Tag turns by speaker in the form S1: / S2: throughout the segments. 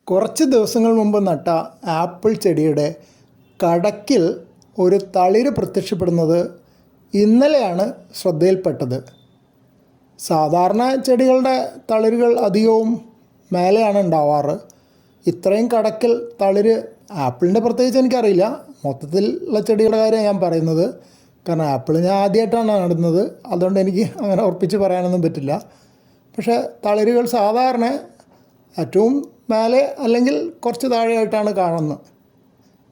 S1: കുറച്ച് ദിവസങ്ങൾ മുമ്പ് നട്ട ആപ്പിൾ ചെടിയുടെ കടക്കിൽ ഒരു തളിര് പ്രത്യക്ഷപ്പെടുന്നത് ഇന്നലെയാണ് ശ്രദ്ധയിൽപ്പെട്ടത്. സാധാരണ ചെടികളുടെ തളിരുകൾ അധികവും മേലെയാണ് ഉണ്ടാവാറ്. ഇത്രയും കടക്കിൽ തളിര് ആപ്പിളിൻ്റെ പ്രത്യേകിച്ച് എനിക്കറിയില്ല, മൊത്തത്തിലുള്ള ചെടികളുടെ കാര്യം ഞാൻ പറയുന്നത്. കാരണം ആപ്പിൾ ഞാൻ ആദ്യമായിട്ടാണ് നടുന്നത്, അതുകൊണ്ട് എനിക്ക് അങ്ങനെ ഉറപ്പിച്ച് പറയാനൊന്നും പറ്റില്ല. പക്ഷേ തളിരുകൾ സാധാരണ ഏറ്റവും മേലെ അല്ലെങ്കിൽ കുറച്ച് താഴെയായിട്ടാണ് കാണുന്നത്.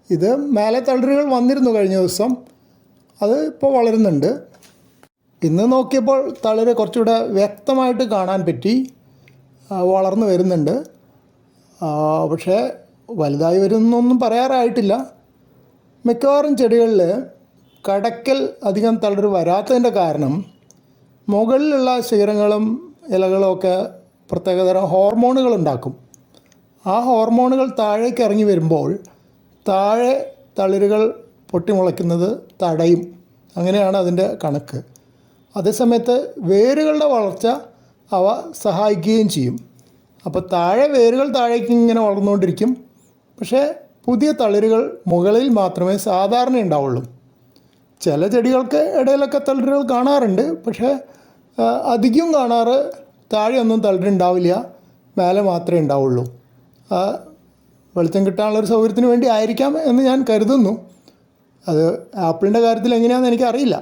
S1: ഇത് മേലെ തളിരുകൾ വന്നിരുന്നു കഴിഞ്ഞ ദിവസം, അത് ഇപ്പോൾ വളരുന്നുണ്ട്. ഇന്ന് നോക്കിയപ്പോൾ തളിര് കുറച്ചുകൂടെ വ്യക്തമായിട്ട് കാണാൻ പറ്റി, വളർന്നു വരുന്നുണ്ട്. പക്ഷേ വലുതായി വരുന്നൊന്നും പറയാറായിട്ടില്ല. മിക്കവാറും ചെടികളിൽ കടക്കൽ അധികം തളിര് വരാത്തതിൻ്റെ കാരണം മുകളിലുള്ള ശിഖരങ്ങളും ഇലകളും ഒക്കെ പ്രത്യേകതരം ഹോർമോണുകൾ ഉണ്ടാക്കും. ആ ഹോർമോണുകൾ താഴേക്ക് ഇറങ്ങി വരുമ്പോൾ താഴെ തളിരുകൾ പൊട്ടിമുളയ്ക്കുന്നത് തടയും. അങ്ങനെയാണ് അതിൻ്റെ കണക്ക്. അതേസമയത്ത് വേരുകളുടെ വളർച്ച അവ സഹായിക്കുകയും ചെയ്യും. അപ്പോൾ വേരുകൾ താഴേക്ക് ഇങ്ങനെ വളർന്നുകൊണ്ടിരിക്കും. പക്ഷേ പുതിയ തളിരുകൾ മുകളിൽ മാത്രമേ സാധാരണ ഉണ്ടാവുള്ളൂ. ചില ചെടികൾക്ക് ഇടയിലൊക്കെ തളിരുകൾ കാണാറുണ്ട്, പക്ഷേ അധികം കാണാറ് താഴെയൊന്നും തളിരുണ്ടാവില്ല, മേലെ മാത്രമേ ഉണ്ടാവുള്ളൂ. വെളിച്ചം കിട്ടാനുള്ളൊരു സൗകര്യത്തിന് വേണ്ടി ആയിരിക്കാം എന്ന് ഞാൻ കരുതുന്നു. അത് ആപ്പിളിൻ്റെ കാര്യത്തിൽ എങ്ങനെയാണെന്ന് എനിക്കറിയില്ല.